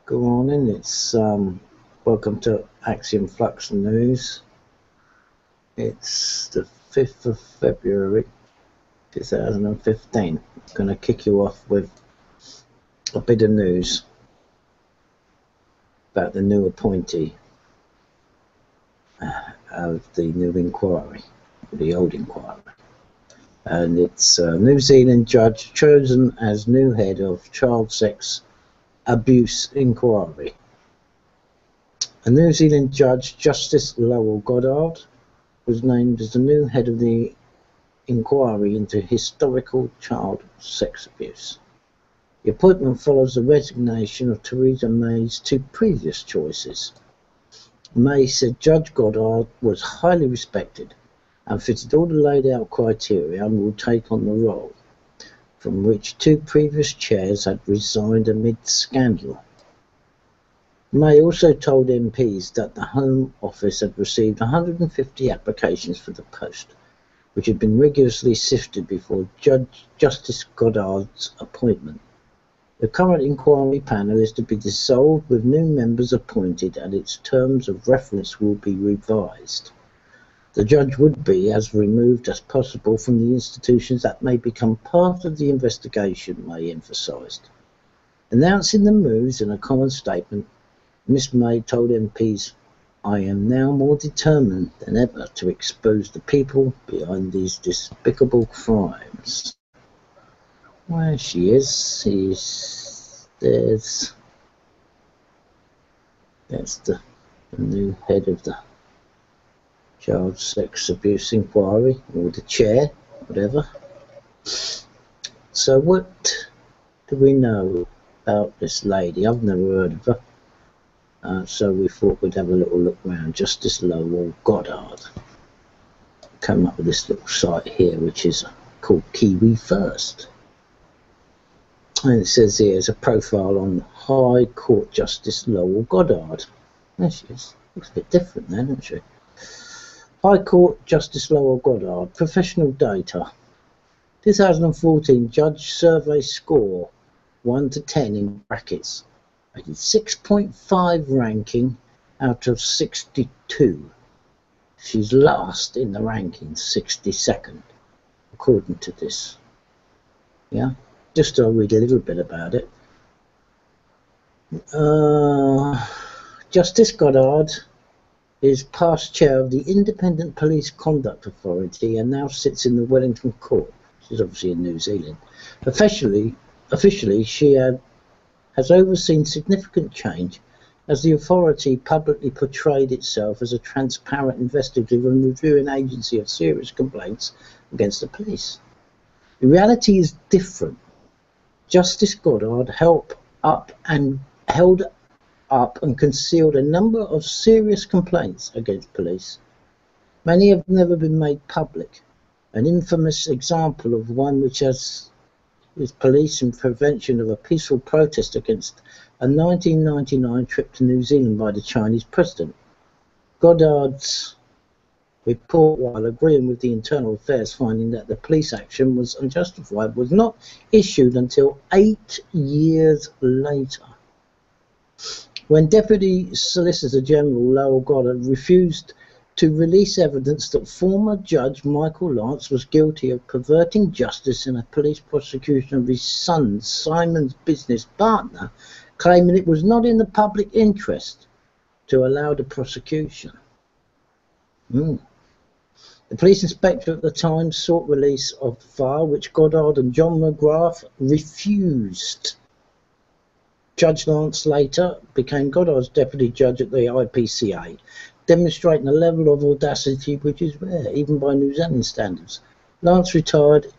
Good morning. It's welcome to Axiom Flux News. It's the 5th of February 2015. I'm going to kick you off with a bit of news about the new appointee of the new inquiry, the old inquiry. And it's a New Zealand judge chosen as new head of child sex abuse inquiry. A New Zealand judge, Justice Lowell Goddard, was named as the new head of the inquiry into historical child sex abuse. The appointment follows the resignation of Theresa May's two previous choices. May said Judge Goddard was highly respected and fitted all the laid out criteria and will take on the role, from which two previous chairs had resigned amid scandal. May also told MPs that the Home Office had received 150 applications for the post, which had been rigorously sifted before Justice Goddard's appointment. The current inquiry panel is to be dissolved with new members appointed, and its terms of reference will be revised. The judge would be as removed as possible from the institutions that may become part of the investigation, May emphasised. Announcing the moves in a common statement, Miss May told MPs, "I am now more determined than ever to expose the people behind these despicable crimes." Where she is, that's the new head of the child sex abuse inquiry, or the chair, whatever. So what do we know about this lady? I've never heard of her. So we thought we'd have a little look around. Justice Lowell Goddard came up with this little site here, which is called Kiwi First. And it says here, there's a profile on High Court Justice Lowell Goddard. There she is. Looks a bit different then, doesn't she? High Court Justice Lowell Goddard. Professional data. 2014 Judge Survey Score 1 to 10 in brackets. I did 6.5 ranking out of 62. She's last in the ranking, 62nd, according to this. Yeah, just to read a little bit about it. Justice Goddard is past chair of the Independent Police Conduct Authority and now sits in the Wellington Court. She's obviously in New Zealand. Officially, she has overseen significant change as the authority publicly portrayed itself as a transparent, investigative and reviewing agency of serious complaints against the police. The reality is different. Justice Goddard held up and concealed a number of serious complaints against police. Many have never been made public. An infamous example of one which is police and prevention of a peaceful protest against a 1999 trip to New Zealand by the Chinese president. Goddard's report, while agreeing with the Internal Affairs finding that the police action was unjustified, was not issued until 8 years later, when Deputy Solicitor General Lowell Goddard refused to release evidence that former Judge Michael Lance was guilty of perverting justice in a police prosecution of his son Simon's business partner, claiming it was not in the public interest to allow the prosecution. The police inspector at the time sought release of the file, which Goddard and John McGrath refused. Judge Lance later became Goddard's deputy judge at the IPCA, demonstrating a level of audacity which is rare, even by New Zealand standards. Lance retired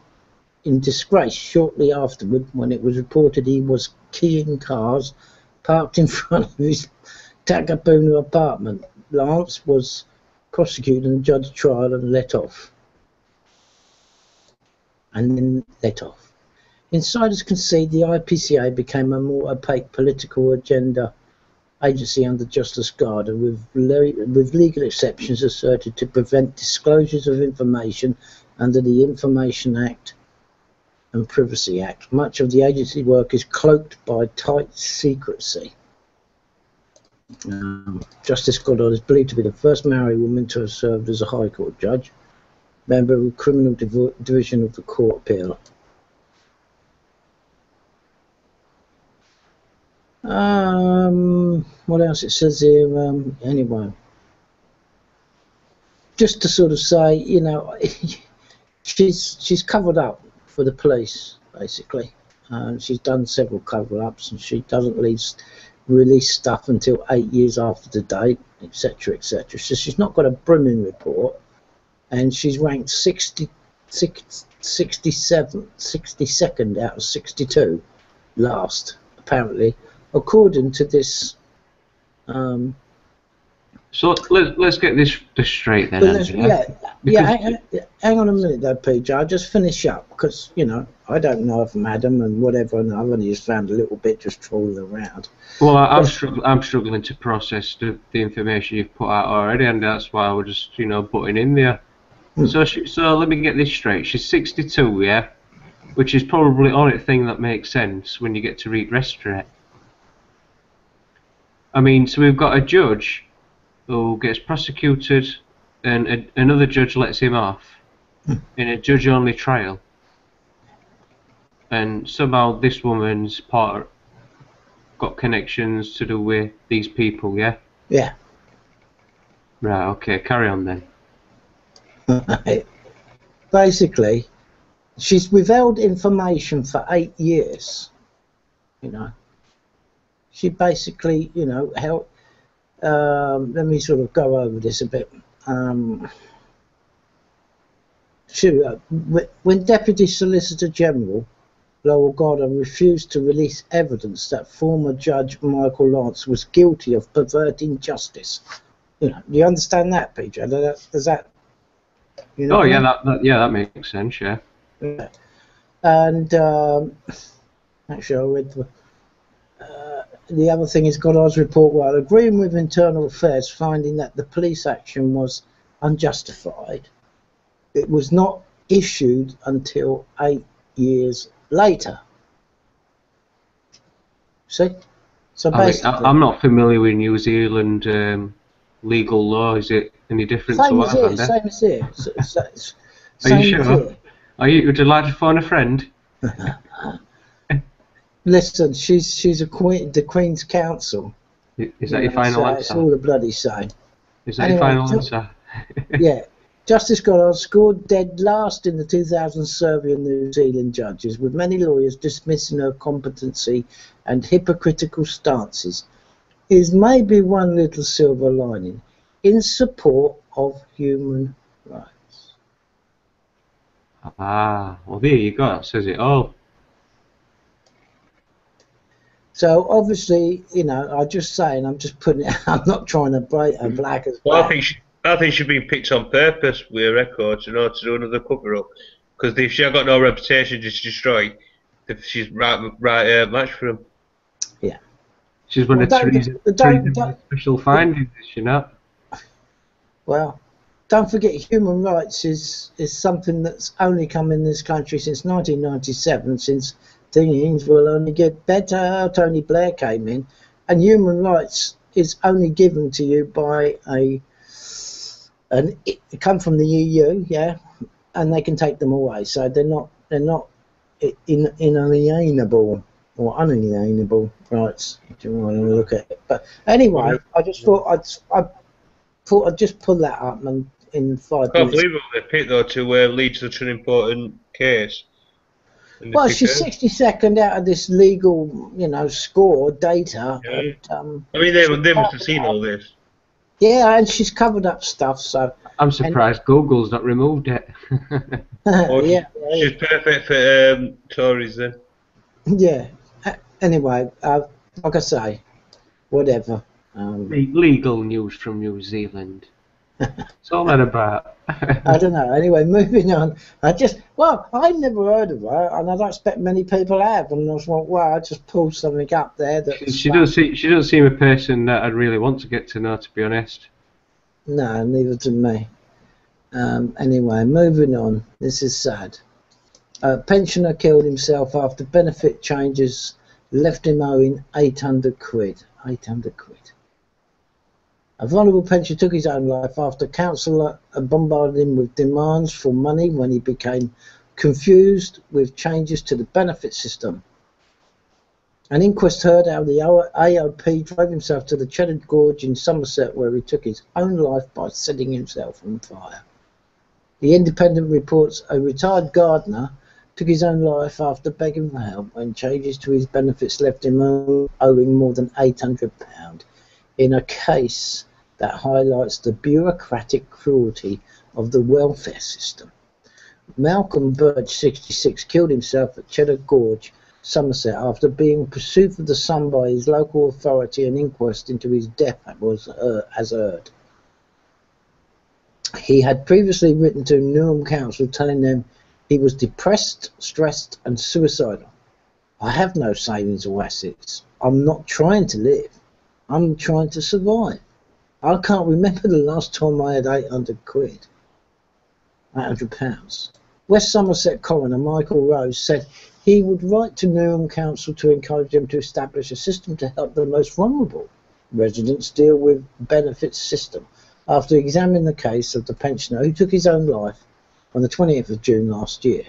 in disgrace shortly afterward when it was reported he was keying cars parked in front of his Takapuna apartment. Lance was prosecuted and judged trial and let off. Insiders concede the IPCA became a more opaque political agenda agency under Justice Goddard, with legal exceptions asserted to prevent disclosures of information under the Information Act and Privacy Act. Much of the agency work is cloaked by tight secrecy. Justice Goddard is believed to be the first Maori woman to have served as a High Court judge, member of the Criminal Division of the Court Appeal. What else it says here? Anyway, just to sort of say, you know, she's covered up for the police, basically. She's done several cover-ups, and she doesn't release stuff until 8 years after the date, etc., etc. So she's not got a brimming report, and she's ranked 62nd out of 62 last, apparently, according to this. So let's get this straight then. Hang on a minute though, PJ. I'll just finish up because, you know, I don't know if Madam and whatever, and I've only just found a little bit just trawling around. Well, I'm struggling to process the information you've put out already, and that's why I was just, you know, putting in there. So let me get this straight. She's 62, yeah, which is probably the only thing that makes sense when you get to read rest straight. I mean, so we've got a judge who gets prosecuted and another judge lets him off in a judge-only trial. And somehow this woman's got connections to do with these people, yeah? Yeah. Right, okay, carry on then. Basically, she's withheld information for 8 years, you know. She basically, you know, helped. Let me sort of go over this a bit. When Deputy Solicitor General Lowell Gordon refused to release evidence that former Judge Michael Lance was guilty of perverting justice. You know, do you understand that, PJ? Does that? You know, oh yeah, that makes sense. Yeah. And actually, I read the other thing is Goddard's report, while agreeing with Internal Affairs, finding that the police action was unjustified, it was not issued until 8 years later. See? So basically, I'm not familiar with New Zealand legal law. Is it any different to what I've Same as here. Are you sure? Would you like to phone a friend? Listen, she's the Queen's Counsel. Is that your final answer? It's all the bloody same. Is that your final answer? Yeah. Justice Goddard scored dead last in the 2000 survey of New Zealand judges, with many lawyers dismissing her competency and hypocritical stances. Is maybe one little silver lining in support of human rights. Ah, well there you go. That says it all. So obviously, you know, I'm just saying, I'm just putting it. I'm not trying to break a black as well. black. I think she's been picked on purpose with her records, you know, to do another cover-up. Because if she ain't got no reputation just destroy, if she's right match for him. Yeah. She's one of the special findings, you know. Well, don't forget, human rights is something that's only come in this country since 1997, since things will only get better. Tony Blair came in, and human rights is only given to you by it come from the EU, yeah, and they can take them away. So they're not inalienable or unalienable rights, if you want to look at it. But anyway, I just thought I'd just pull that up and in 5 minutes. I can't believe they picked though to lead to such an important case. Well, she's 62nd out of this legal, you know, score data. Yeah. And, I mean, they must have seen all this. Yeah, and she's covered up stuff. So I'm surprised Google's not removed it. Yeah, she's perfect for Tories then. Yeah. Anyway, like I say, whatever. Legal news from New Zealand. It's all that about. I don't know. Anyway, moving on. I'd never heard of her, and I don't expect many people have. And I was like, well, I just pulled something up there. She doesn't seem a person that I'd really want to get to know, to be honest. No, neither to me. Anyway, moving on. This is sad. Pensioner killed himself after benefit changes left him owing 800 quid. 800 quid. A vulnerable pensioner took his own life after council bombarded him with demands for money when he became confused with changes to the benefit system. An inquest heard how the AOP drove himself to the Cheddar Gorge in Somerset, where he took his own life by setting himself on fire. The Independent reports a retired gardener took his own life after begging for help when changes to his benefits left him owing more than £800 in a case that highlights the bureaucratic cruelty of the welfare system. Malcolm Burge, 66, killed himself at Cheddar Gorge, Somerset, after being pursued for the sum by his local authority. An inquest into his death was as heard. He had previously written to Newham Council telling them he was depressed, stressed and suicidal. I have no savings or assets. I'm not trying to live. I'm trying to survive. I can't remember the last time I had £800. West Somerset coroner Michael Rose said he would write to Newham Council to encourage them to establish a system to help the most vulnerable residents deal with benefits system after examining the case of the pensioner who took his own life on the 20th of June last year.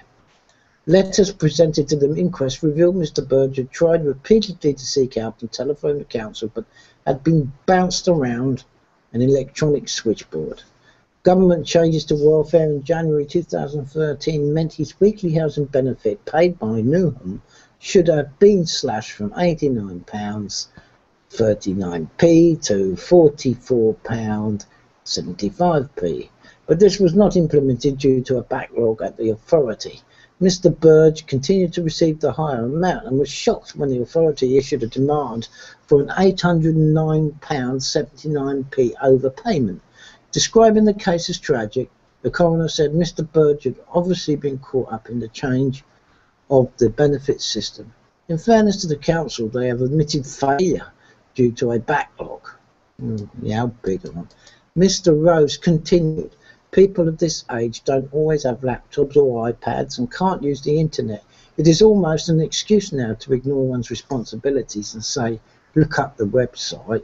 Letters presented to the inquest revealed Mr. Burge had tried repeatedly to seek out and telephone the council but had been bounced around an electronic switchboard. Government changes to welfare in January 2013 meant his weekly housing benefit paid by Newham should have been slashed from £89.39p to £44.75p. But this was not implemented due to a backlog at the authority. Mr. Burge continued to receive the higher amount and was shocked when the authority issued a demand for an £809.79p overpayment. Describing the case as tragic, the coroner said Mr. Burge had obviously been caught up in the change of the benefits system. In fairness to the council, they have admitted failure due to a backlog. How big a one. Mr. Rose continued, people of this age don't always have laptops or iPads and can't use the internet. It is almost an excuse now to ignore one's responsibilities and say, look up the website.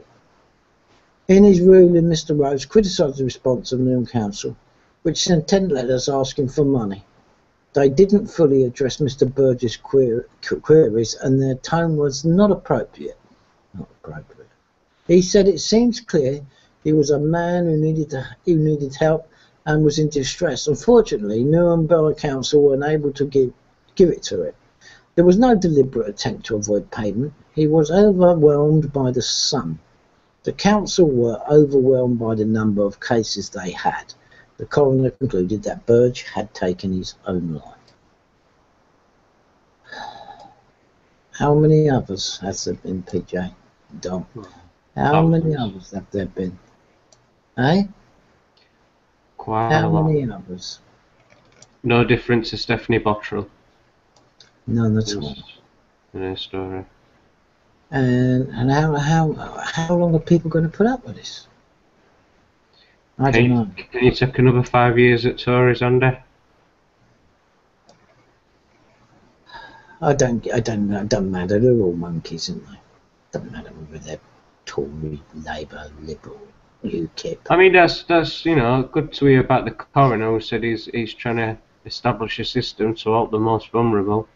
In his ruling, Mr. Rose criticised the response of Newham Council, which sent 10 letters asking for money. They didn't fully address Mr. Burge's queries and their tone was not appropriate. He said it seems clear he was a man who needed help and was in distress. Unfortunately, Newham Borough Council were unable to give it to him. There was no deliberate attempt to avoid payment. He was overwhelmed by the sum. The council were overwhelmed by the number of cases they had. The coroner concluded that Burge had taken his own life. How many others has there been, PJ? Dom? How many others have there been? Eh? Quite How a lot. many others? No different to Stephanie Bottrell None at all. in her story. And how long are people going to put up with this? I don't know. Can you take another 5 years at Tories, Andy? I don't know. It doesn't matter. They're all monkeys, aren't they? Doesn't matter whether they're Tory, Labour, Liberal, UKIP. I mean, that's good to hear about the coroner who said he's trying to establish a system to help the most vulnerable.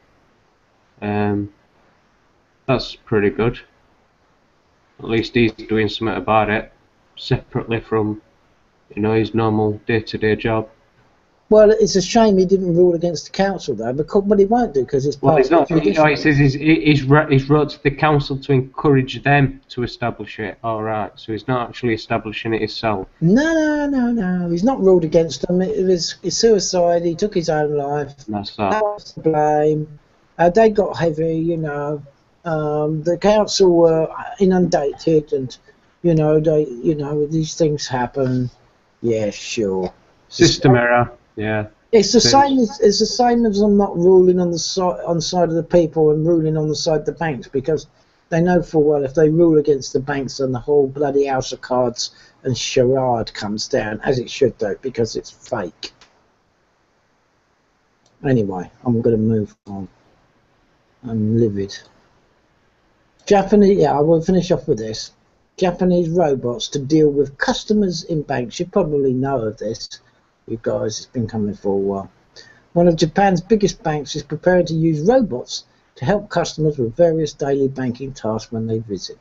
That's pretty good. At least he's doing something about it, separately from, his normal day-to-day job. Well, it's a shame he didn't rule against the council, though, but he won't do because it's part of the tradition. He says he's wrote to the council to encourage them to establish it. All right, so he's not actually establishing it himself. No. He's not ruled against them. It was suicide. He took his own life. That's that. That was to blame. They got heavy, The council were inundated, and these things happen. Yeah, sure. System error. Yeah. It's the same as them not ruling on the side of the people and ruling on the side of the banks, because they know full well if they rule against the banks, then the whole bloody house of cards and charade comes down, as it should do, because it's fake. Anyway, I'm going to move on. I'm livid. I will finish off with this. Japanese robots to deal with customers in banks. You probably know of this, you guys. It's been coming for a while. One of Japan's biggest banks is preparing to use robots to help customers with various daily banking tasks when they visit.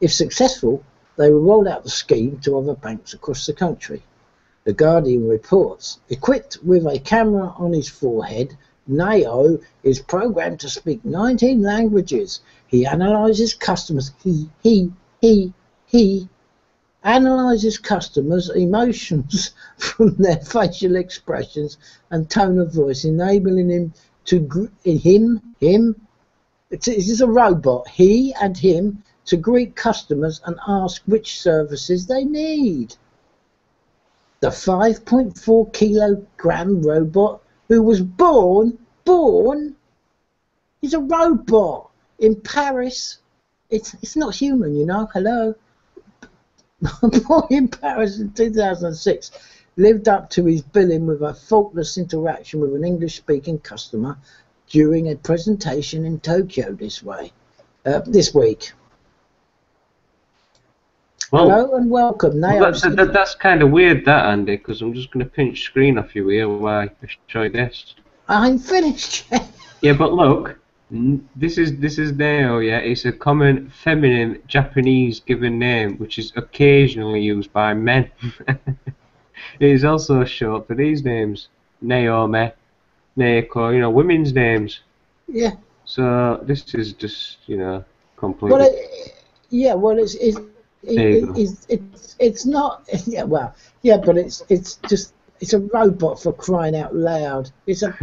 If successful, they will roll out the scheme to other banks across the country. The Guardian reports, equipped with a camera on his forehead, Neo is programmed to speak 19 languages. He analyzes customers. He analyzes customers' emotions from their facial expressions and tone of voice, enabling him to it is a robot, he and him, to greet customers and ask which services they need. The 5.4 kilogram robot who was born, is a robot in Paris. It's not human, you know, hello. Born in Paris in 2006, lived up to his billing with a faultless interaction with an English-speaking customer during a presentation in Tokyo this week. Well, hello and welcome. Well, that's kind of weird, that, Andy, because I'm just going to pinch screen off you here while I show you this. I'm finished. Yeah, but look, this is Neo, yeah. It's a common feminine Japanese given name, which is occasionally used by men. It is also short for these names: Naomi, Neiko, you know, women's names. Yeah. So this is just, you know, completely. Well, it's not. Yeah, well, yeah, but it's a robot, for crying out loud. It's a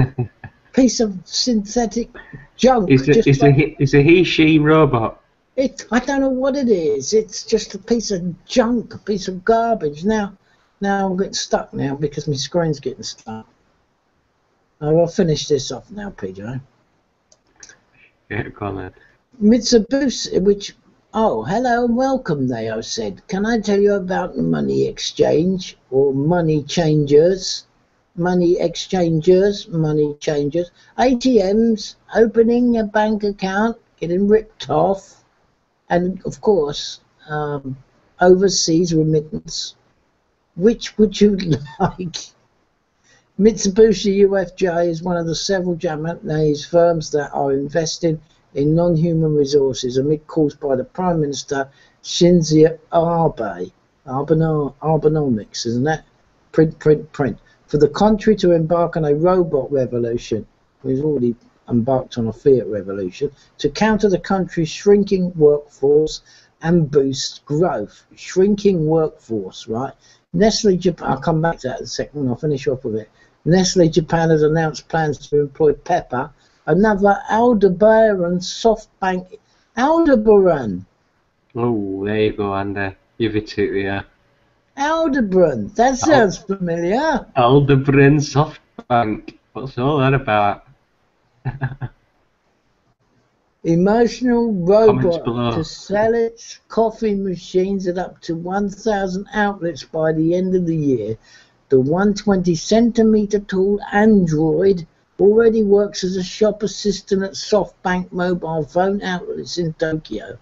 piece of synthetic junk. It's a he-she robot. I don't know what it is. It's just a piece of junk, a piece of garbage. Now I'm getting stuck now because my screen's getting stuck. I'll finish this off now, PJ. Yeah, go on then. Mitsubishi, which... Oh, hello and welcome, Neo said. Can I tell you about money exchange or money changers? Money exchangers, money changers. ATMs, opening a bank account, getting ripped off. And, of course, overseas remittance. Which would you like? Mitsubishi UFJ is one of the several Japanese firms that are investing in non-human resources amid calls by the Prime Minister Shinzo Abe, Abenomics, isn't that? Print. For the country to embark on a robot revolution, we've already embarked on a Fiat revolution, to counter the country's shrinking workforce and boost growth. Shrinking workforce, right? Nestle Japan, I'll come back to that in a second, I'll finish off with it. Nestle Japan has announced plans to employ Pepper, another Aldebaran SoftBank. Aldebaran. Oh, there you go, Andy. You've hit it there. Aldebaran. That sounds familiar. Aldebaran SoftBank. What's all that about? Emotional robot to sell its coffee machines at up to 1,000 outlets by the end of the year. The 120-centimeter tall android already works as a shop assistant at SoftBank mobile phone outlets in Tokyo,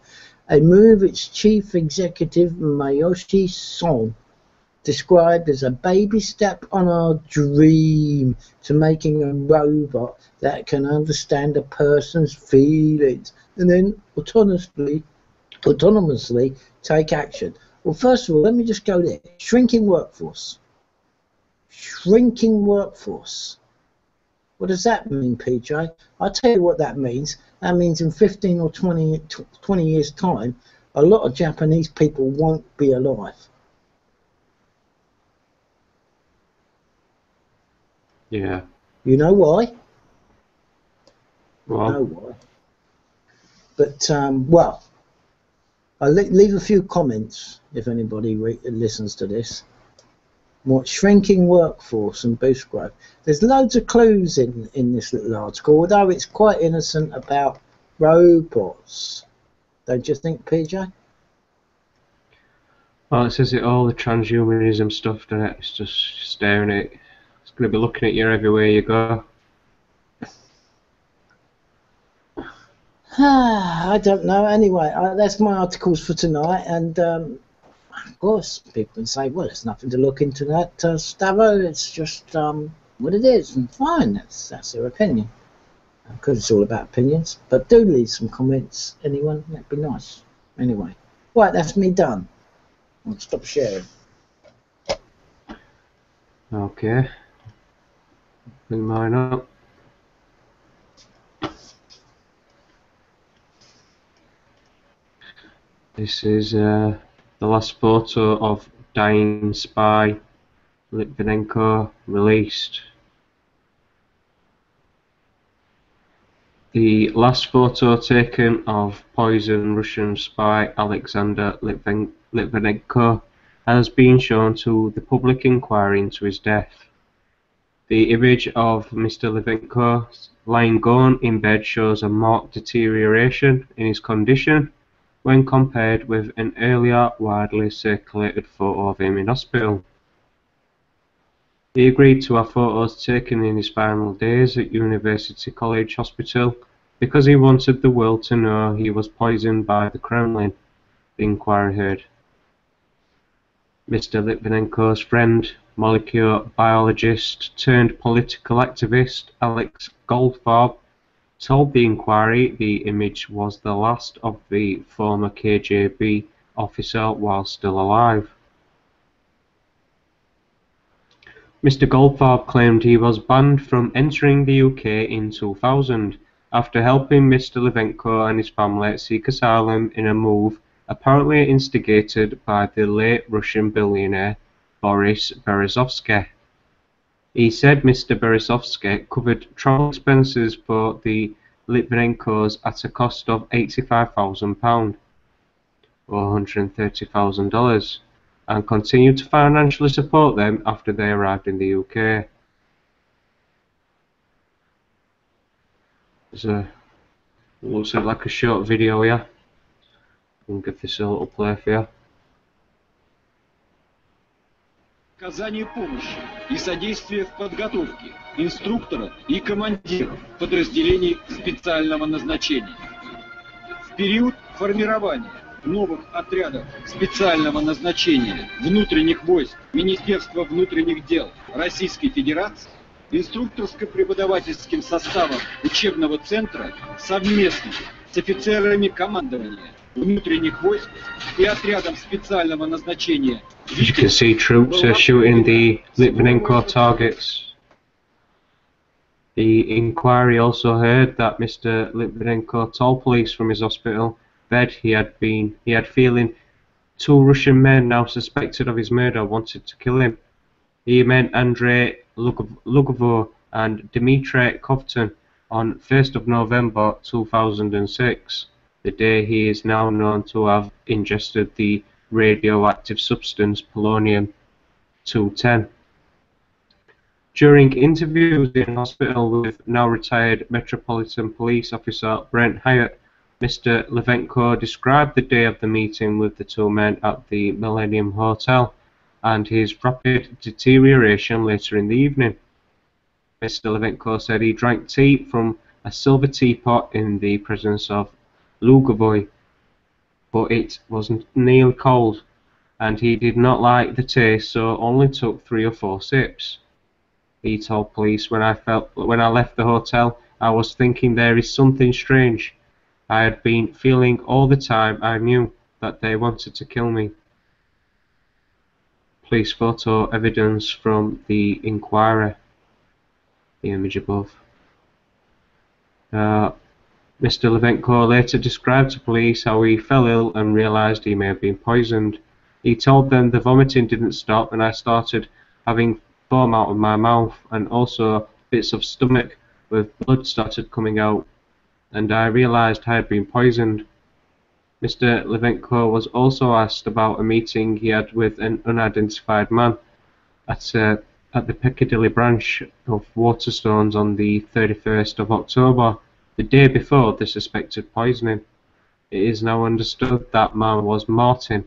a move its chief executive Mayoshi Son described as a baby step on our dream to making a robot that can understand a person's feelings and then autonomously take action. Well, first of all, let me just go there. Shrinking workforce. Shrinking workforce. What does that mean, PJ? I'll tell you what that means. That means in 15 or 20 years' time, a lot of Japanese people won't be alive. Yeah. You know why? Well. You know why. But, well, I'll leave a few comments if anybody listens to this. What shrinking workforce and boost growth. There's loads of clues in this little article, although it's quite innocent about robots. Don't you think, PJ? Well, it says it all, the transhumanism stuff, doesn't it? It's just staring at it. It's going to be looking at you everywhere you go. I don't know. Anyway, that's my articles for tonight. And of course, people can say, well, there's nothing to look into that, Stavo. It's just what it is, and fine. That's their opinion. Because it's all about opinions. But do leave some comments, anyone. That'd be nice. Anyway, right, that's me done. I'll stop sharing. Okay. Bring mine up. This is the last photo of dying spy Litvinenko released. The last photo taken of poisoned Russian spy Alexander Litvinenko has been shown to the public inquiry into his death. The image of Mr. Litvinenko lying gone in bed shows a marked deterioration in his condition when compared with an earlier widely circulated photo of him in hospital. He agreed to have photos taken in his final days at University College Hospital because he wanted the world to know he was poisoned by the Kremlin, the inquiry heard. Mr. Litvinenko's friend, molecular biologist turned political activist Alex Goldfarb told the inquiry the image was the last of the former KGB officer while still alive. Mr. Goldfarb claimed he was banned from entering the UK in 2000 after helping Mr. Litvinenko and his family seek asylum in a move apparently instigated by the late Russian billionaire Boris Berezovsky. He said Mr. Berezovsky covered travel expenses for the Litvinenkos at a cost of £85,000 or $130,000 and continued to financially support them after they arrived in the UK. Looks like a short video here. I'll give this a little play for you. Оказание помощи и содействие в подготовке инструкторов и командиров подразделений специального назначения. В период формирования новых отрядов специального назначения внутренних войск Министерства внутренних дел Российской Федерации инструкторско-преподавательским составом учебного центра совместно с офицерами командования внутренних войск и отрядом специального назначения. As you can see, troops are shooting the Litvinenko targets. The inquiry also heard that Mr. Litvinenko told police from his hospital bed he had feeling 2 Russian men now suspected of his murder wanted to kill him. He met Andrei Lugovo and Dmitry Kovtun on 1st of November 2006, the day he is now known to have ingested the radioactive substance polonium-210. During interviews in hospital with now retired Metropolitan Police Officer Brent Hyatt, Mr. Litvinenko described the day of the meeting with the 2 men at the Millennium Hotel and his rapid deterioration later in the evening. Mr. Litvinenko said he drank tea from a silver teapot in the presence of Lugovoy, but it was nearly cold, and he did not like the taste, so only took 3 or 4 sips. He told police, when I left the hotel, I was thinking there is something strange. I had been feeling all the time I knew that they wanted to kill me. Police photo evidence from the inquiry. The image above. Mr. Litvinenko later described to police how he fell ill and realised he may have been poisoned. He told them the vomiting didn't stop and I started having foam out of my mouth and also bits of stomach with blood started coming out, and I realised I had been poisoned. Mr. Litvinenko was also asked about a meeting he had with an unidentified man at the Piccadilly branch of Waterstones on the 31st of October, the day before the suspected poisoning. It is now understood that man was Martin,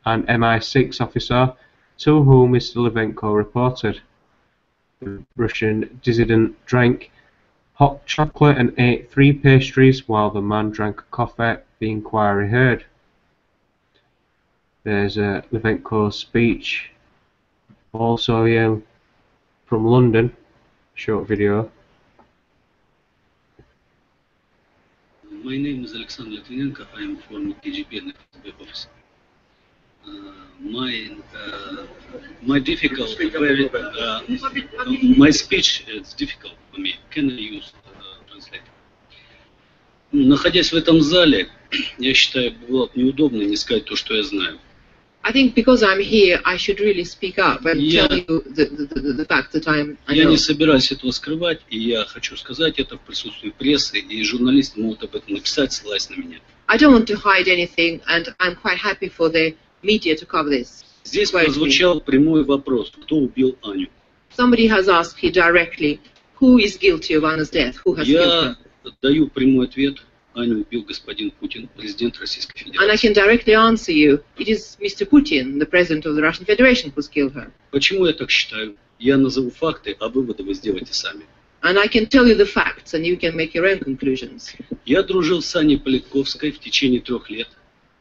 an MI6 officer to whom Mr. Litvinenko reported. The Russian dissident drank hot chocolate and ate 3 pastries while the man drank a coffee, the inquiry heard. There's a Litvinenko speech, also here from London, short video. My name is Alexander Litvinenko. I am from KGB and FSB office. My difficult, very, my speech is difficult for me. Can I use translator? Находясь в этом зале, я считаю, было неудобно не сказать то, что я знаю. I think because I'm here, I should really speak up and tell you the fact that I Я know. не собираюсь этого скрывать, и я хочу сказать это в присутствии прессы, и журналисты могут об этом написать, ссылаясь на меня. I don't want to hide anything, and I'm quite happy for the media to cover this. Здесь прозвучал прямой вопрос, кто убил Аню. Somebody has asked here directly, who is guilty of Anna's death? Who has killed her? Я даю прямой ответ. Аню убил господин Путин, президент Российской Федерации. And I can directly answer you. It is Mr. Putin, the president of the Russian Federation, who's killed her. Почему я так считаю? Я назову факты, а выводы вы сделаете сами. And I can tell you the facts, and you can make your own conclusions. Я дружил с Аней Политковской в течение 3 лет.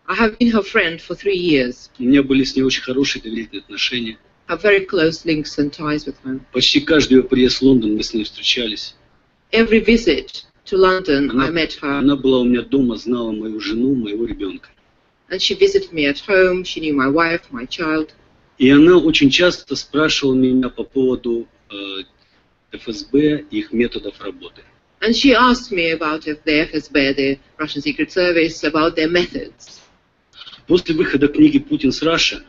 I have been her friend for 3 years. У меня были с ней очень хорошие доверительные отношения. Have very close links and ties with her. Почти каждый ее приезд в Лондон мы с ней встречались. Every visit to London, I met her. Она была у меня дома, знала мою жену, моего ребенка. And she visited me at home. She knew my wife, my child. И она очень часто спрашивала меня по поводу ФСБ и их методов работы. And she asked me about the FSB, the Russian Secret Service, about their methods. После выхода книги «Путин's Russia»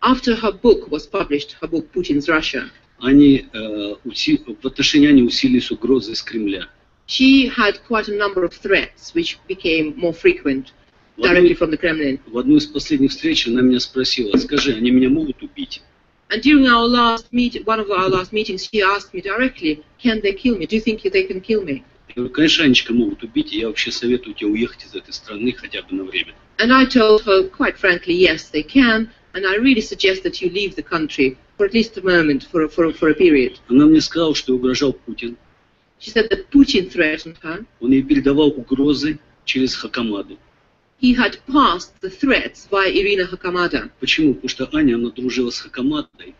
After her book was published, her book Putin's Russia, в отношении Ани усилились угрозы из Кремля. she had quite a number of threats which became more frequent directly from the Kremlin. В одну из последних встреч она меня спросила: скажи, они меня могут убить? And during our last meeting, one of our last meetings, she asked me directly, can they kill me? Do you think they can kill me? Я говорю, конечно, Анечка, могут убить, и я вообще советую тебе уехать из этой страны хотя бы на время. And I told her, quite frankly, yes, they can, and I really suggest that you leave the country for at least a moment, for a period. Она мне сказала, что угрожал Путин. She said that Putin threatened her. Он ей передавал угрозы через Хакамаду. He had passed the threats via Irina Hakamada. Почему? Потому что Аня, она дружила с Хакамадой.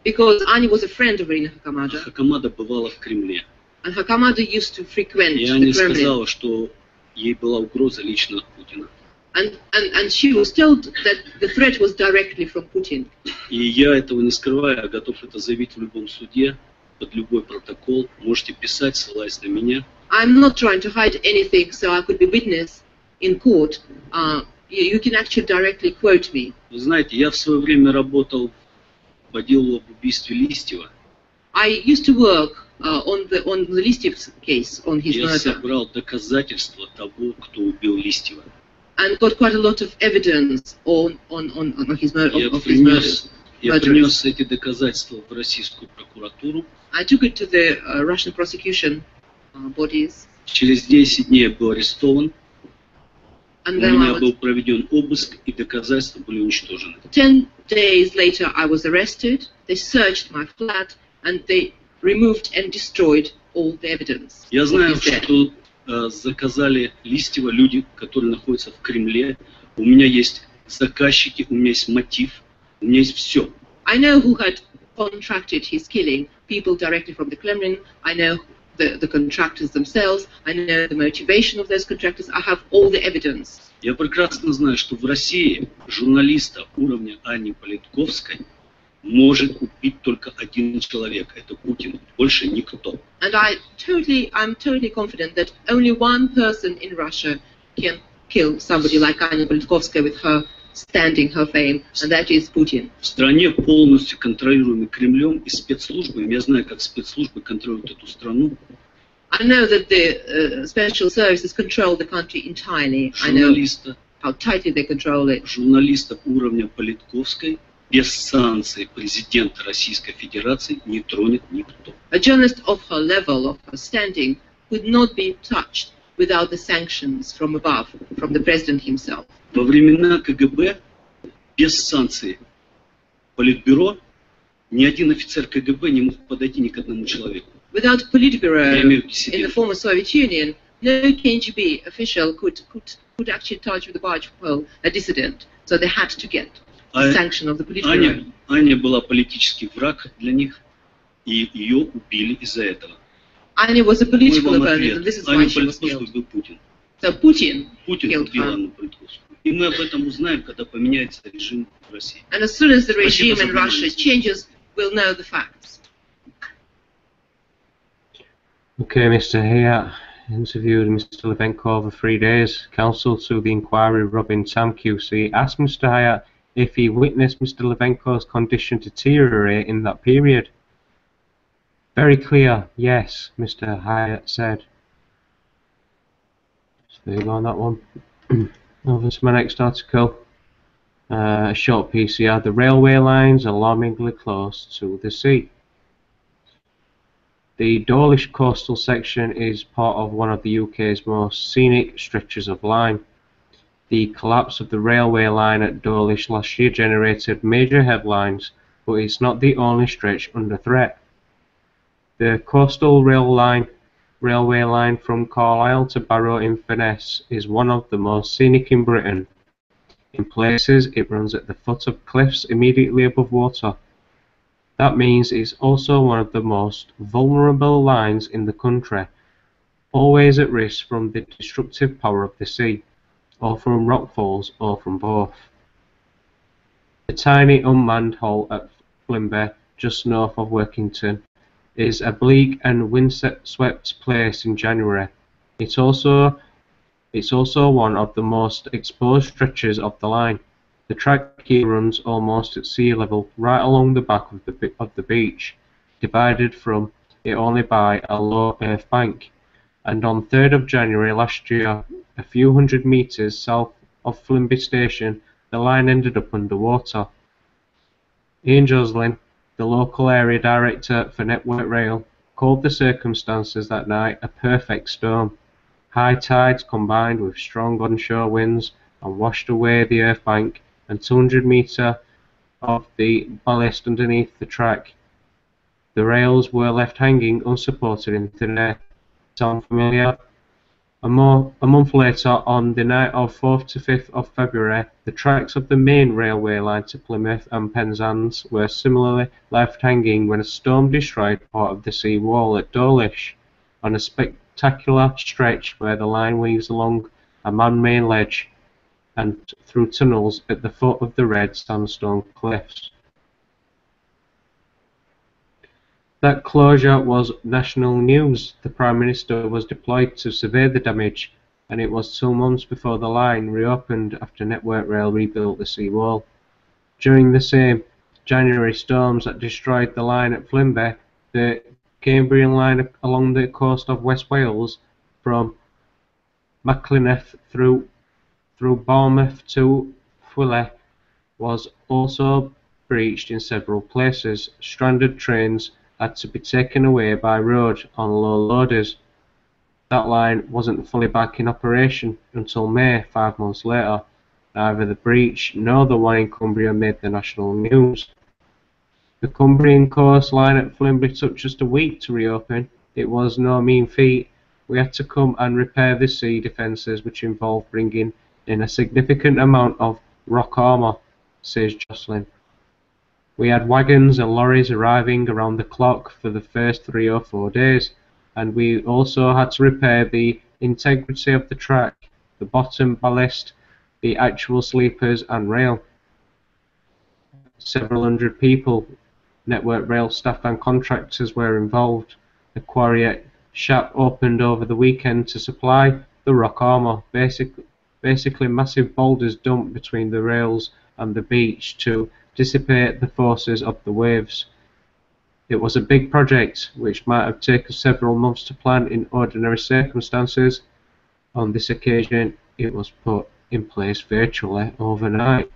Because Anya was a friend of Irina А Hakamada. Хакамада бывала в Кремле. And Hakamada used to frequent И the Аня Kremlin. сказала, что ей была угроза лично от Путина. And she was told that the threat was directly from Putin. И я этого не скрываю, я готов это заявить в любом суде, под любой протокол. Можете писать, ссылаясь на меня. I'm not trying to hide anything, so I could be witness in court. You can actually directly quote me. Вы знаете, я в свое время работал по делу об убийстве Листьева. I used to work on the Listyev case, on his Я murder, собрал доказательства того, кто убил Листьева. and got quite a lot of evidence on his murder. Я принес эти доказательства в российскую прокуратуру. I took it to the Russian prosecution bodies, Через 10 дней я был арестован. and У then меня был проведен обыск, и доказательства были уничтожены. 10 days later I was arrested. They searched my flat and they removed and destroyed all the evidence. Я знаю, of his death. что заказали Листьева люди, которые находятся в Кремле. У меня есть заказчики, у меня есть мотив, у меня есть все. I know who had contracted his killing, people directly from the Kremlin. I know the contractors themselves. I know the motivation of those contractors. I have all the evidence. Я прекрасно знаю, что в России журналиста уровня Ани Политковской может убить только один человек. Это Путин. Больше никто. And I'm totally confident that only one person in Russia can kill somebody like Anya Politkovskaya with her standing, her fame, and that is Putin. В стране, полностью контролируемой Кремлем и спецслужбами, я знаю, как спецслужбы контролируют эту страну. I know that the special services control the country entirely. I know how tightly they control it. Журналиста уровня Политковской без санкций президента Российской Федерации не тронет никто. A journalist of her level, of her standing, could not be touched without the sanctions from above, from the president himself. Во времена КГБ без санкций Политбюро ни один офицер КГБ не мог подойти ни к одному человеку. Without a Politburo Я имею in the диссидентов. former Soviet Union, no KGB official could actually touch with a barge pole a dissident. So they had to get the sanction of the Politburo. Аня была политический враг для них, и ее убили из-за этого. Anya was a Мой political вам opponent, ответ. and this is why Аню she was Политковскую killed. убил Путин. So Putin Путин killed убил her. Анну Политковскую. И мы об этом узнаем, когда поменяется режим в России. And as soon as the regime Спасибо in за Russia внимание. changes, we'll know the facts. Okay, Mr. Hayat interviewed Mr. Litvinenko over 3 days. Counsel to the inquiry, Robin Tam QC, asked Mr. Hayat if he witnessed Mr. Litvinenko's condition deteriorate in that period. Very clear, yes, Mr. Hayat said. So there you go on that one. Over to my next article. A short PCR. The railway lines alarmingly close to the sea. The Dawlish coastal section is part of one of the UK's most scenic stretches of line. The collapse of the railway line at Dawlish last year generated major headlines, but it's not the only stretch under threat. The coastal railway line from Carlisle to Barrow-in-Furness is one of the most scenic in Britain. In places, it runs at the foot of cliffs immediately above water. That means it's also one of the most vulnerable lines in the country, always at risk from the destructive power of the sea, or from rockfalls, or from both. The tiny unmanned hull at Flimby, just north of Workington, is a bleak and windswept place in January. It's also one of the most exposed stretches of the line. The track here runs almost at sea level, right along the back of the beach, divided from it only by a low earth bank. And on 3rd of January last year, a few hundred metres south of Flimby Station, the line ended up underwater. Ian Joslin, the local area director for Network Rail, called the circumstances that night a perfect storm. High tides combined with strong onshore winds and washed away the earth bank and 200 metres of the ballast underneath the track. The rails were left hanging unsupported in thin air. Sound familiar? A month later, on the night of 4th to 5th of February, the tracks of the main railway line to Plymouth and Penzance were similarly left hanging when a storm destroyed part of the sea wall at Dawlish, on a spectacular stretch where the line weaves along a man-made ledge and through tunnels at the foot of the red sandstone cliffs. That closure was national news. The Prime Minister was deployed to survey the damage, and it was 2 months before the line reopened after Network Rail rebuilt the seawall. During the same January storms that destroyed the line at Flimby, the Cambrian line along the coast of West Wales from Machynlleth through Bournemouth to Fulham was also breached in several places. Stranded trains had to be taken away by road on low loaders. That line wasn't fully back in operation until May, 5 months later. Neither the breach nor the one in Cumbria made the national news. The Cumbrian coastline at Flimby took just a week to reopen. It was no mean feat. We had to come and repair the sea defences, which involved bringing in a significant amount of rock armour, says Jocelyn. We had wagons and lorries arriving around the clock for the first 3 or 4 days, and we also had to repair the integrity of the track, the bottom ballast, the actual sleepers and rail. Several hundred people, Network Rail staff and contractors were involved. The quarry at Shap opened over the weekend to supply the rock armour, basically massive boulders dumped between the rails and the beach to dissipate the forces of the waves. It was a big project which might have taken several months to plan in ordinary circumstances. On this occasion, it was put in place virtually overnight.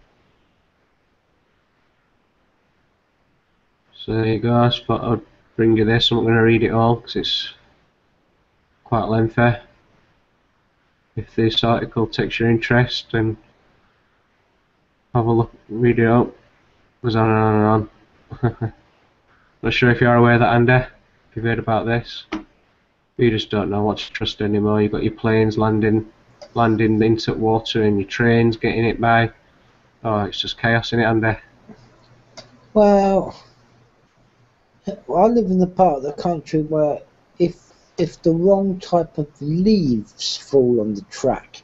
So there you go, I just thought I'd bring you this. I'm not going to read it all because it's quite lengthy. If this article takes your interest, then have a look, read it out. It goes on and on and on. Not sure if you are aware that, Andy, if You've heard about this? You just don't know what to trust anymore. You've got your planes landing into water and your trains getting hit by. Oh, it's just chaos in it, Andy. Well, I live in the part of the country where if the wrong type of leaves fall on the track,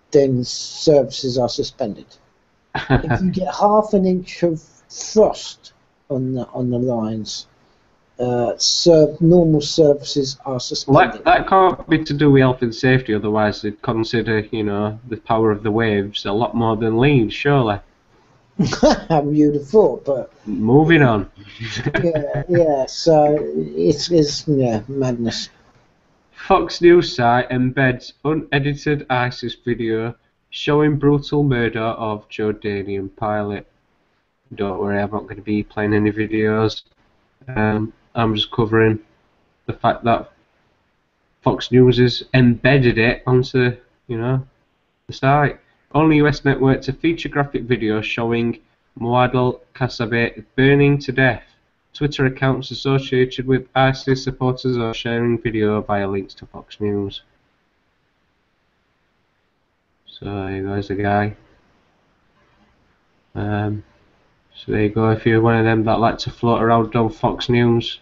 then services are suspended. If you get half an inch of frost on the lines, normal services are suspended. That can't be to do with health and safety, otherwise they'd consider, you know, the power of the waves a lot more than leaves, surely. You'd have thought, but moving on. yeah. So it's madness. Fox News site embeds unedited ISIS video showing brutal murder of Jordanian pilot. Don't worry, I'm not going to be playing any videos. I'm just covering the fact that Fox News has embedded it onto, you know, the site. Only US network to feature graphic video showing Muad'Al Kasabeh burning to death. Twitter accounts associated with ISIS supporters are sharing video via links to Fox News. So there goes the guy. So there you go. If you're one of them that like to float around on Fox News,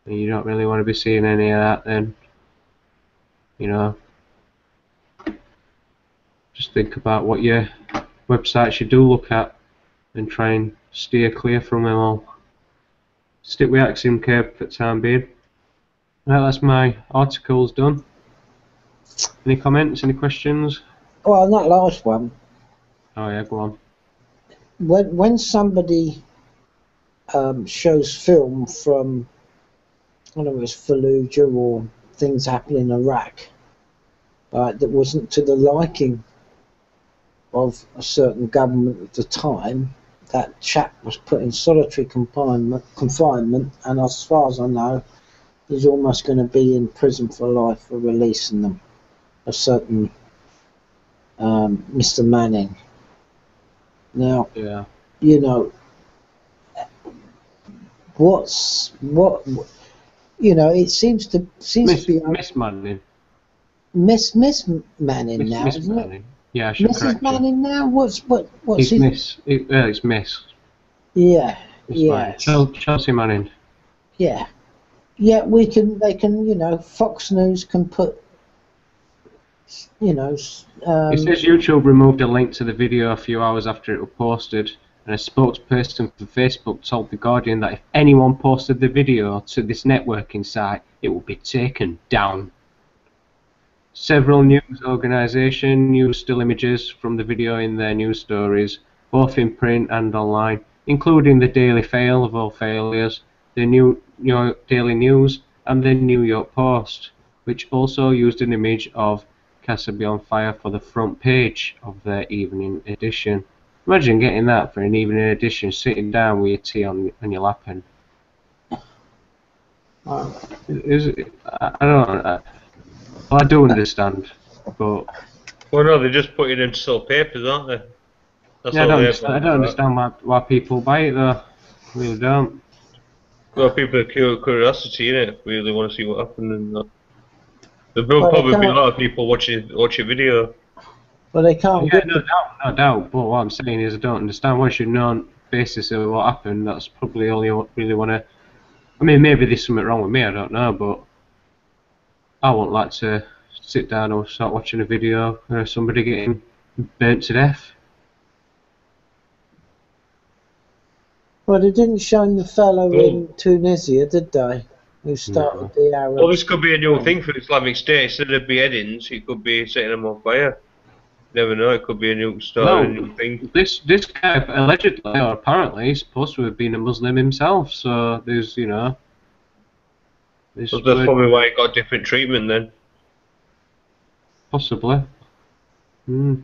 and you don't really want to be seeing any of that, then, you know, just think about what your websites you do look at and try and steer clear from them all. Stick with Axiom Cape for the time being. Right, that's my articles done. Any comments, any questions? Well, on that last one, Oh yeah, go on. when somebody shows film from, I don't know, it's Fallujah or things happening in Iraq, that wasn't to the liking of a certain government at the time, that chap was put in solitary confinement, and as far as I know, he's almost going to be in prison for life for releasing them. A certain Mr. Manning. Now, Yeah. you know, you know, it seems to be Miss Manning. Miss Manning now, Miss isn't Manning. it? Yeah, I should Mrs. correct you. Manning now. What's It's his? Miss. It's Miss. Yeah, Miss yeah, Manning. Chelsea Manning. yeah. They can, you know, Fox News can put, you know. It says YouTube removed a link to the video a few hours after it was posted, and a spokesperson for Facebook told The Guardian that if anyone posted the video to this networking site, it would be taken down. Several news organisations used still images from the video in their news stories, both in print and online, including the Daily Fail of all failures, the New York Daily News, and the New York Post, which also used an image of Kasabeh on fire for the front page of their evening edition. Imagine getting that for an evening edition, sitting down with your tea on your lap. And I do understand, but Well, no, they're just putting in sell papers, aren't they? That's yeah, I don't about. understand why people buy it though. I really don't. Well, people are curiosity, innit? Really want to see what happened and that. There'll probably be a lot of people watching video. Well, they can't. Yeah, no doubt. But what I'm saying is, I don't understand. Once you know on basis of what happened, that's probably all you really want to. I mean, maybe there's something wrong with me. I don't know, but I won't like to sit down or start watching a video of somebody getting burnt to death. Well, they didn't show the fellow in Tunisia, did they? Who started the Arab? Well, this could be a new thing for Islamic State. Instead of beheadings, it could be setting them on fire. Never know. It could be a new thing. This guy allegedly or apparently is supposed to have been a Muslim himself. So there's So that's probably why he got different treatment then. Possibly. You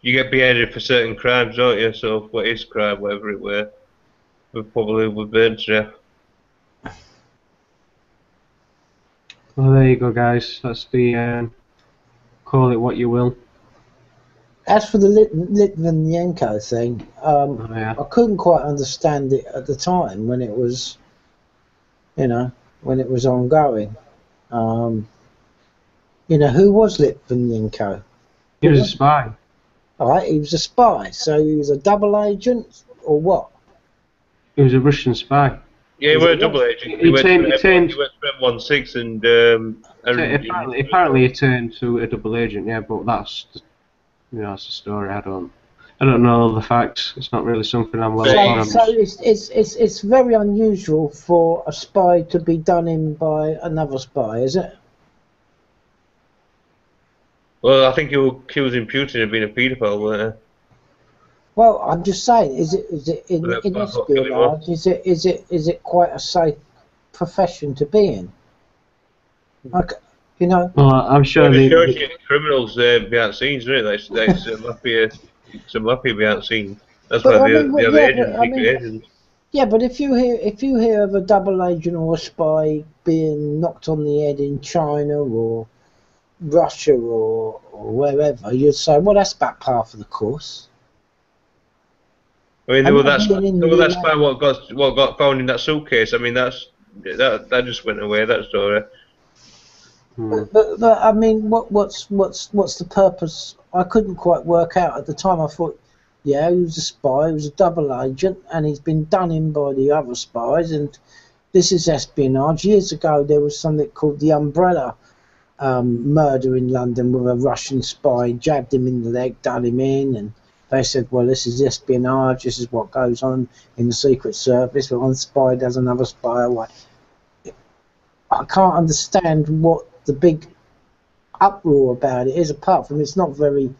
get beheaded for certain crimes, don't you? So what is crime, whatever it were, we probably would burn to death. Well, there you go, guys. That's the call it what you will. As for the Litvinenko thing, Yeah. I couldn't quite understand it at the time when it was, you know. when it was ongoing. You know, who was Litvinenko? He was a spy. Alright, he was a spy, so he was a double agent, or what? He was a Russian spy. Yeah, he was a double agent. He went to M16 and apparently he turned to a double agent. Yeah, but that's that's the story. I don't know all the facts. It's not really something I'm well on. So it's very unusual for a spy to be done in by another spy, is it? Well, I think he was accusing Putin of being a paedophile, weren't he? Well, I'm just saying, is it in espionage? Is it quite a safe profession to be in? Like, you know. Well, I'm sure the criminals behind the scenes, isn't it? That's some mafia behind the scenes. That's why agents. Yeah, but if you hear of a double agent or a spy being knocked on the head in China or Russia or wherever, you'd say, well, that's about par for the course. I mean, that spy what got found in that suitcase. I mean, that just went away. That story. But I mean, what's the purpose? I couldn't quite work out at the time. I thought, yeah, he was a spy, he was a double agent, and he's been done in by the other spies, and this is espionage. Years ago, there was something called the Umbrella murder in London with a Russian spy, jabbed him in the leg, done him in, and they said, well, this is espionage, this is what goes on in the Secret Service, when one spy does another spy away. I can't understand what the big uproar about it is, apart from it's not very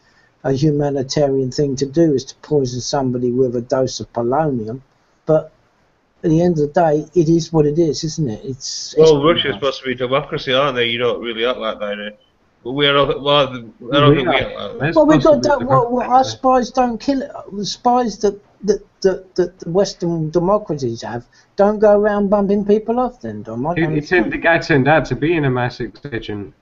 a humanitarian thing to do, is to poison somebody with a dose of polonium, but at the end of the day, it is what it is, isn't it? Well, Russia's supposed to be democracy, aren't they? You don't really act like that, eh? But we are not. Well, I don't think we act like that. Well, we got our spies don't kill it. The spies that the Western democracies have don't go around bumping people off. Then, Dom. The guy turned out to be an MI6 agent.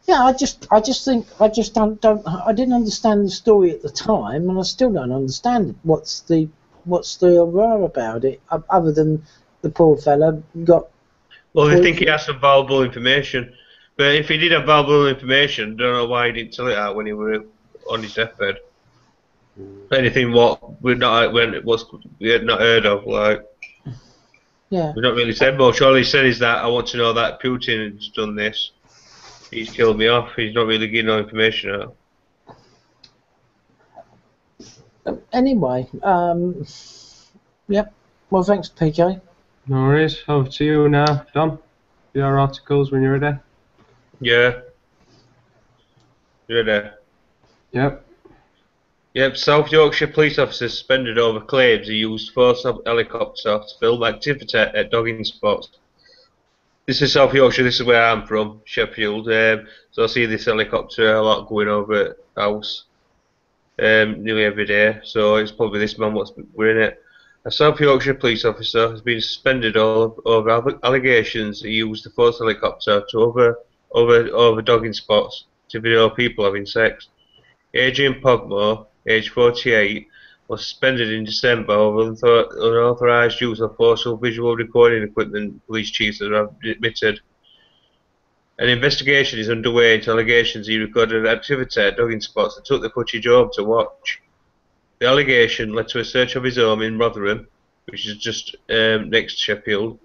Yeah, I just think I didn't understand the story at the time, and I still don't understand it. What's the horror about it, other than the poor fella got... Well, they think he has some valuable information, but if he did have valuable information, I don't know why he didn't tell it out when he were on his deathbed. Anything what we had not heard of, like... Yeah. We've not really said much. All he said is that I want to know that Putin has done this. He's killed me off. He's not really giving no information out. Anyway, yep. Well, thanks, PJ. No worries. Over to you now, Dom. Your articles when you're ready. Yeah. You're ready. Yep. Yep. South Yorkshire Police officer suspended over claims he used force helicopter to film activity at dogging spots. This is South Yorkshire. This is where I'm from, Sheffield. So I see this helicopter a lot going over the house. Nearly every day, so it's probably this man what's wearing it. A South Yorkshire police officer has been suspended over allegations he used the force helicopter to over dogging spots to video people having sex. Adrian Pogmore, age 48, was suspended in December over unauthorised use of forceful visual recording equipment, police chiefs have admitted. An investigation is underway into allegations he recorded activity at dogging spots and took the footage home to watch. The allegation led to a search of his home in Rotherham, which is just next to Sheffield,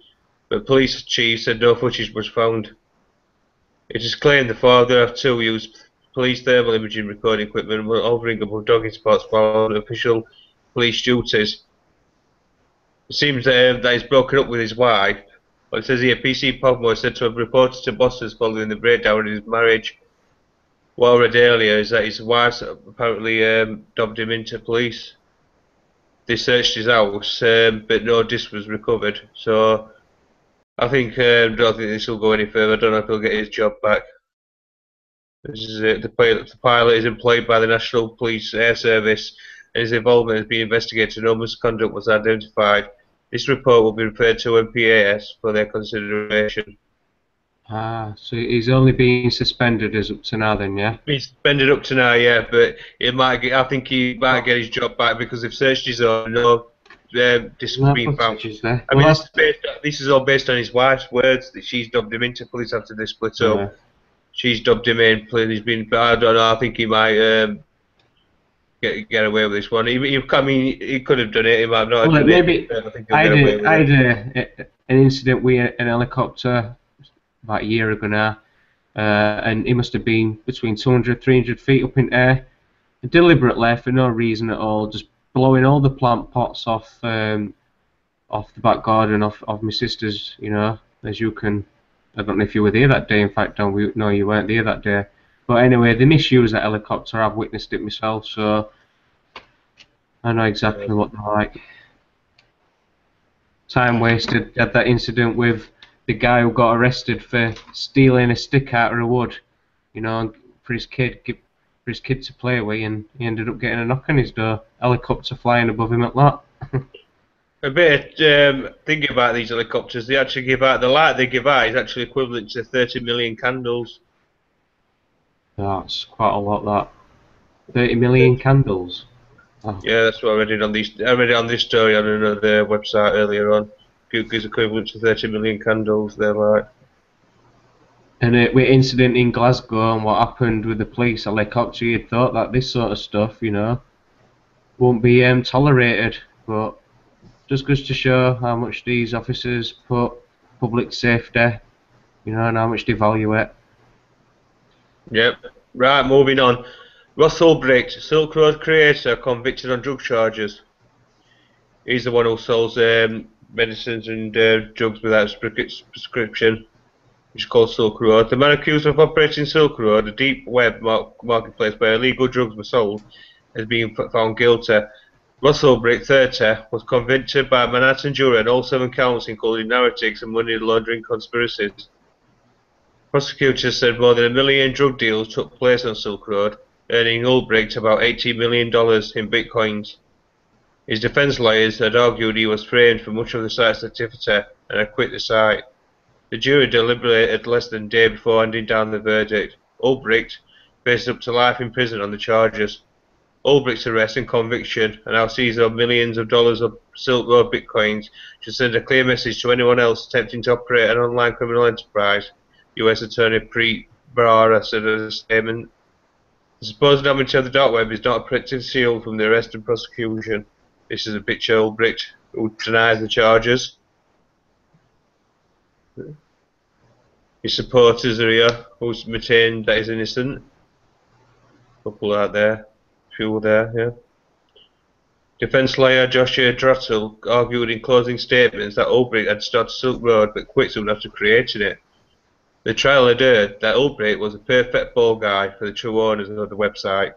but police chief said no footage was found. It is claimed the father of two used police thermal imaging recording equipment while hovering above dogging spots while on official police duties. It seems that he's broken up with his wife. Well, it says here, PC Pogmore is said to have reported to bosses following the breakdown in his marriage. What I read earlier is that his wife apparently dobbed him into police. They searched his house, but no disc was recovered. So I think don't think this will go any further. I don't know if he'll get his job back. This is it. The pilot is employed by the National Police Air Service, and his involvement has been investigated. No misconduct was identified. This report will be referred to MPAS for their consideration. Ah, so he's only been suspended as up to now then, yeah? He's suspended up to now, yeah, but I think he might get his job back because they've searched his own. No being found. There. I mean, this is all based on his wife's words that she's dubbed him into police after they split up. She's dubbed him in. He's been, but I don't know. I think he might get away with this one. He could have done it. He might not have done maybe it. I think he'll get away with I had an incident with an helicopter about a year ago now, and he must have been between 200 300 feet up in air, deliberately for no reason at all, just blowing all the plant pots off the back garden of my sister's. You know, as you can. I don't know if you were there that day. In fact, no, you weren't there that day. But anyway, they misuse that helicopter. I've witnessed it myself, so I know exactly what they're like. Time wasted. Had that incident with the guy who got arrested for stealing a stick out of a wood, you know, for his kid to play with, and he ended up getting a knock on his door. Helicopter flying above him at that. A bit of thinking about these helicopters, they actually give out, the light they give out is actually equivalent to 30 million candles. That's quite a lot, that. 30 million candles. Oh. Yeah, that's what I read it on this story on another website earlier on. Is equivalent to 30 million candles, they're like. And with incident in Glasgow and what happened with the police helicopter, you'd thought that this sort of stuff, you know, won't be tolerated, but just goes to show how much these officers put public safety, you know, and how much they value it. Yep. Right, moving on. Ross Ulbricht, Silk Road creator, convicted on drug charges. He's the one who sells medicines and drugs without prescription, which is called Silk Road. The man accused of operating Silk Road, a deep web marketplace where illegal drugs were sold, has been found guilty. Ross Ulbricht, 30, was convicted by a Manhattan jury on all 7 counts, including narcotics and money laundering conspiracies. Prosecutors said more than 1 million drug deals took place on Silk Road, earning Ulbricht about $18 million in bitcoins. His defense lawyers had argued he was framed for much of the site's activity and had quit the site. The jury deliberated less than a day before handing down the verdict. Ulbricht faces up to life in prison on the charges. Ulbricht's arrest and conviction, and our seizure of millions of dollars of Silk Road bitcoins, should send a clear message to anyone else attempting to operate an online criminal enterprise, US Attorney Preet Bharara said in a statement. The supposed damage of the dark web is not a protective shield from the arrest and prosecution. This is a picture of Ulbricht, who denies the charges. His supporters are here, who's maintained that he's innocent. Couple out there. Few there, yeah. Defence lawyer Joshua Drottel argued in closing statements that Ulbricht had started Silk Road but quit soon after creating it. The trial had heard that Ulbricht was a perfect fall guy for the true owners of the website.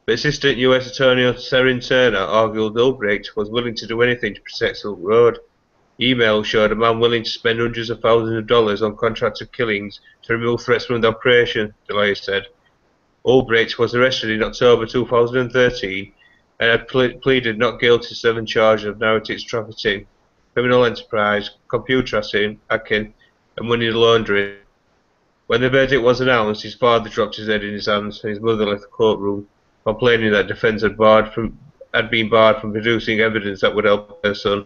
But Assistant US Attorney Serin Turner argued Ulbricht was willing to do anything to protect Silk Road. Emails showed a man willing to spend hundreds of thousands of dollars on contracted killings to remove threats from the operation, the lawyer said. Ulbricht was arrested in October 2013 and had pleaded not guilty to 7 charges of narcotics trafficking, criminal enterprise, computer hacking, and money laundering. When the verdict was announced, his father dropped his head in his hands and his mother left the courtroom, complaining that defence had been barred from producing evidence that would help her son.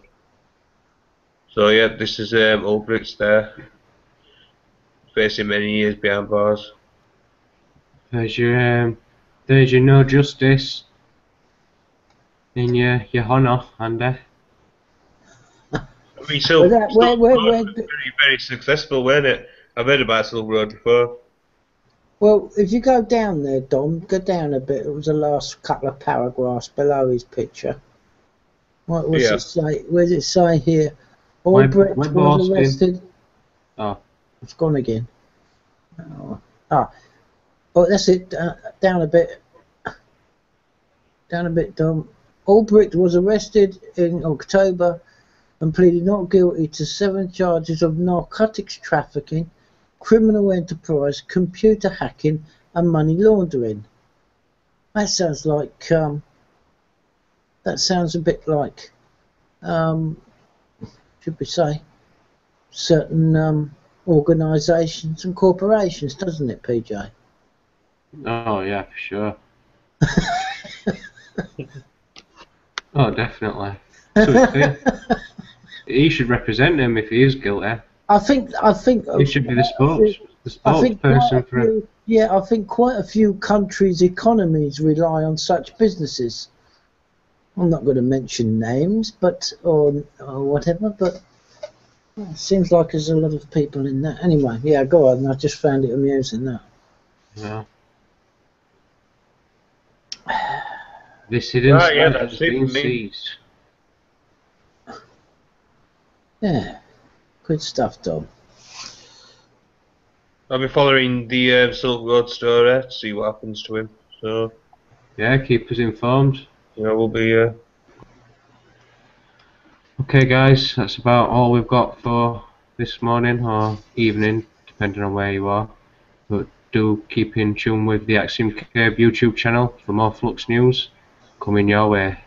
So yeah, this is Ulbricht there, facing many years behind bars. There's your no justice in your honour, Andy. I mean, Silk Road was very successful, wasn't it? I've heard about Silk Road before. Well, if you go down there, Dom, go down a bit. It was the last couple of paragraphs below his picture. What was it say? Where does it say here? Ulbricht was arrested. Oh, it's gone again. Oh, that's it. Down a bit. Down a bit, Dom. Ulbricht was arrested in October and pleaded not guilty to 7 charges of narcotics trafficking, criminal enterprise, computer hacking, and money laundering. That sounds like. That sounds a bit like. Should we say? Certain organisations and corporations, doesn't it, PJ? Oh yeah, for sure. Oh, definitely. So it's fair. He should represent him if he is guilty. I think He should be the spokesperson for him. Yeah, I think quite a few countries' economies rely on such businesses. I'm not going to mention names, but or whatever, but it seems like there's a lot of people in that. Anyway, yeah, go on. I just found it amusing that. Yeah. This hidden site has been seized. Yeah, good stuff, Dom. I'll be following the Silk Road story to see what happens to him. So yeah, keep us informed. Yeah, we'll be. Okay, guys, that's about all we've got for this morning or evening, depending on where you are. But do keep in tune with the Axiom YouTube channel for more Flux news coming your way.